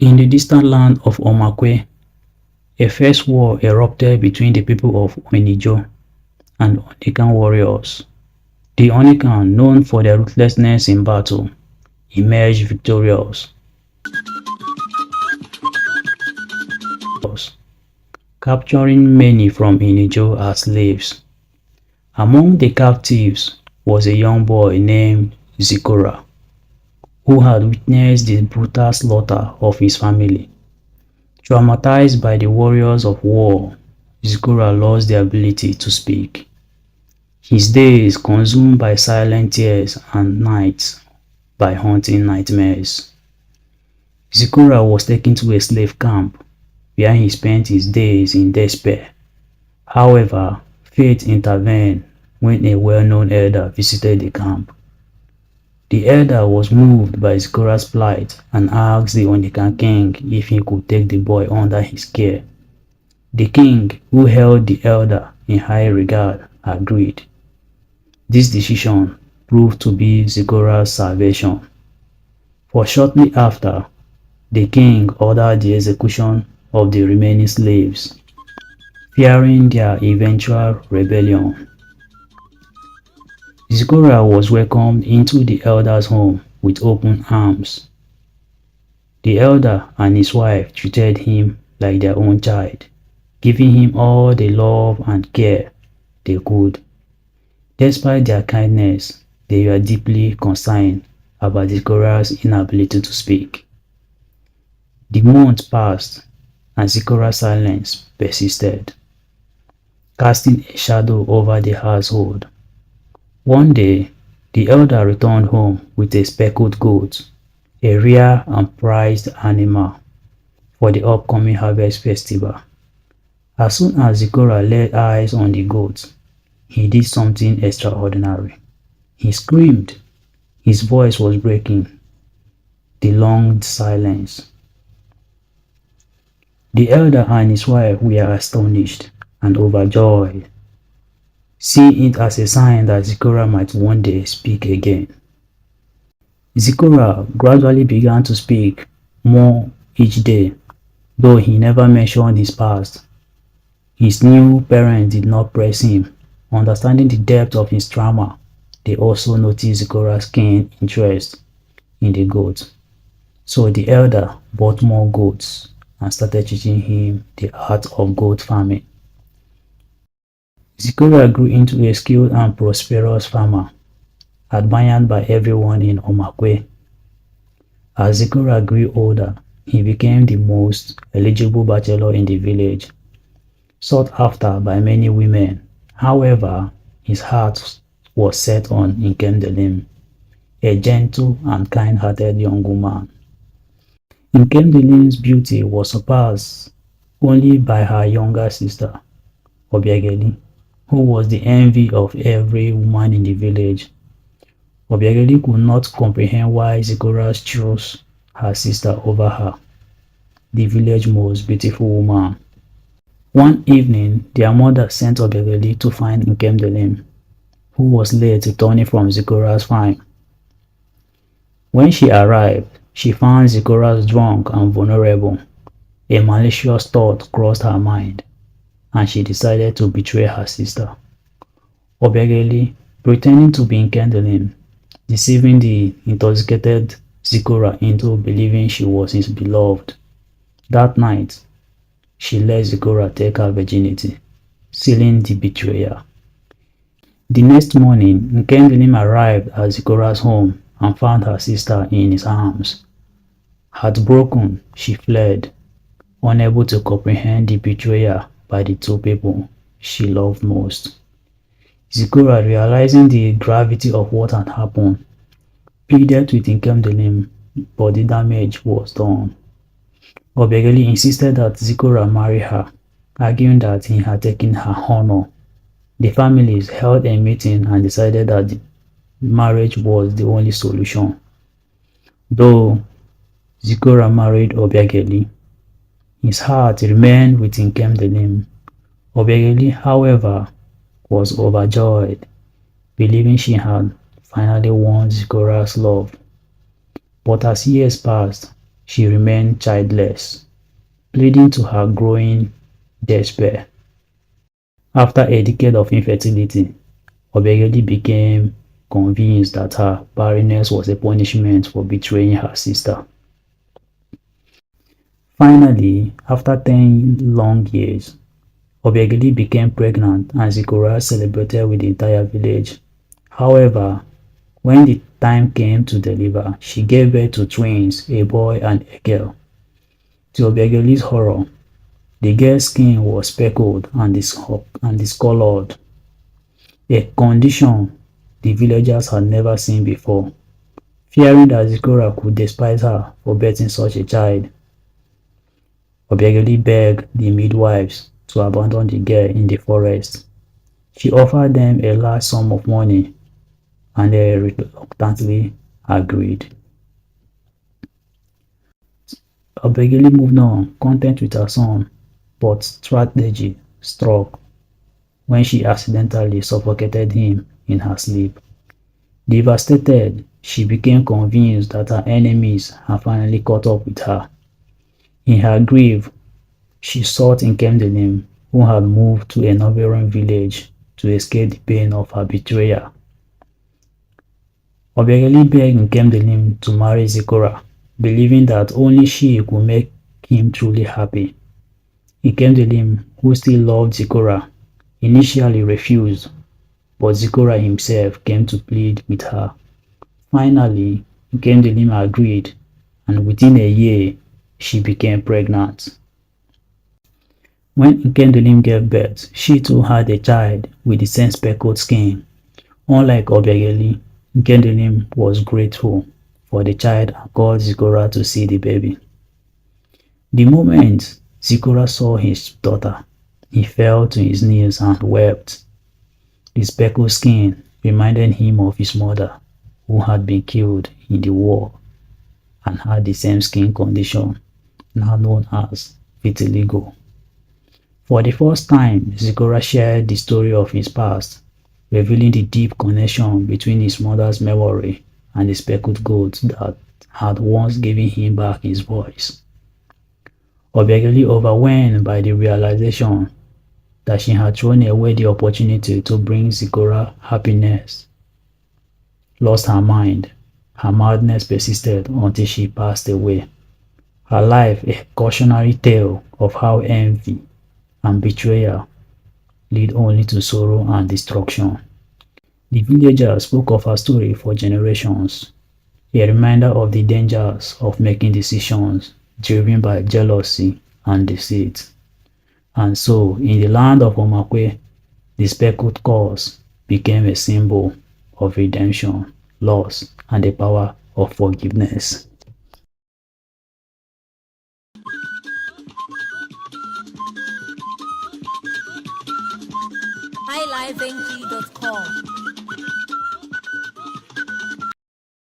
In the distant land of Omakwe, a fierce war erupted between the people of Onijo and Onikan warriors. The Onikan, known for their ruthlessness in battle, emerged victorious, capturing many from Onijo as slaves. Among the captives was a young boy named Zikora, who had witnessed the brutal slaughter of his family. Traumatized by the warriors of war, Zikora lost the ability to speak. His days consumed by silent tears and nights by haunting nightmares. Zikora was taken to a slave camp where he spent his days in despair. However, fate intervened when a well-known elder visited the camp. The elder was moved by Zikora's plight and asked the Onikan king if he could take the boy under his care. The king, who held the elder in high regard, agreed. This decision proved to be Zikora's salvation, for shortly after, the king ordered the execution of the remaining slaves, fearing their eventual rebellion. Zikora was welcomed into the elder's home with open arms. The elder and his wife treated him like their own child, giving him all the love and care they could. Despite their kindness, they were deeply concerned about Zikora's inability to speak. The months passed, and Zikora's silence persisted, casting a shadow over the household. One day, the elder returned home with a speckled goat, a rare and prized animal for the upcoming harvest festival. As soon as Zikora laid eyes on the goat, he did something extraordinary. He screamed. His voice was breaking the long silence. The elder and his wife were astonished and overjoyed, seeing it as a sign that Zikora might one day speak again. Zikora gradually began to speak more each day, though he never mentioned his past. His new parents did not press him. Understanding the depth of his trauma, they also noticed Zikora's keen interest in the goat. So the elder bought more goats and started teaching him the art of goat farming. Zikora grew into a skilled and prosperous farmer, admired by everyone in Omakwe. As Zikora grew older, he became the most eligible bachelor in the village, sought after by many women. However, his heart was set on Nkemdelim, a gentle and kind-hearted young woman. Nkemdelim's beauty was surpassed only by her younger sister, Obiageli, who was the envy of every woman in the village. Obiageli could not comprehend why Zikora chose her sister over her, the village's most beautiful woman. One evening, their mother sent Obiageli to find Nkemdelim, who was late returning from Zikora's farm. When she arrived, she found Zikora's drunk and vulnerable. A malicious thought crossed her mind, and she decided to betray her sister. Obiageli, pretending to be Nkemdelim, deceiving the intoxicated Zikora into believing she was his beloved. That night, she let Zikora take her virginity, sealing the betrayal. The next morning, Nkemdelim arrived at Zikora's home and found her sister in his arms. Heartbroken, she fled, unable to comprehend the betrayal by the two people she loved most. Zikora, realizing the gravity of what had happened, pleaded with Nkemdelim, but the damage was done. Obiageli insisted that Zikora marry her, arguing that he had taken her honor. The families held a meeting and decided that the marriage was the only solution. Though Zikora married Obiageli, his heart remained with Nkemdelim. Obiageli, however, was overjoyed, believing she had finally won Zikora's love. But as years passed, she remained childless, leading to her growing despair. After a decade of infertility, Obiageli became convinced that her barrenness was a punishment for betraying her sister. Finally, after 10 long years, Obiageli became pregnant and Zikora celebrated with the entire village. However, when the time came to deliver, she gave birth to twins, a boy and a girl. To Obiageli's horror, the girl's skin was speckled and discolored, a condition the villagers had never seen before. Fearing that Zikora could despise her for birthing such a child, Obiageli begged the midwives to abandon the girl in the forest. She offered them a large sum of money and they reluctantly agreed. Obiageli moved on, content with her son, but tragedy struck when she accidentally suffocated him in her sleep. Devastated, she became convinced that her enemies had finally caught up with her. In her grief, she sought Nkemdelim, who had moved to a neighboring village to escape the pain of her betrayal. Obiageli begged Nkemdelim to marry Zikora, believing that only she could make him truly happy. Nkemdelim, who still loved Zikora, initially refused, but Zikora himself came to plead with her. Finally, Nkemdelim agreed, and within a year, she became pregnant. When Nkemdelim gave birth, she too had a child with the same speckled skin. Unlike Obiageli, Nkemdelim was grateful for the child and called Zikora to see the baby. The moment Zikora saw his daughter, he fell to his knees and wept. The speckled skin reminded him of his mother, who had been killed in the war and had the same skin condition, now known as vitiligo. For the first time, Zikora shared the story of his past, revealing the deep connection between his mother's memory and the speckled goat that had once given him back his voice. Obiageli, overwhelmed by the realization that she had thrown away the opportunity to bring Zikora happiness, lost her mind. Her madness persisted until she passed away. Her life a cautionary tale of how envy and betrayal lead only to sorrow and destruction. The villagers spoke of her story for generations, a reminder of the dangers of making decisions driven by jealousy and deceit. And so, in the land of Omakwe, the speckled corpse became a symbol of redemption, loss, and the power of forgiveness. highlifeng.com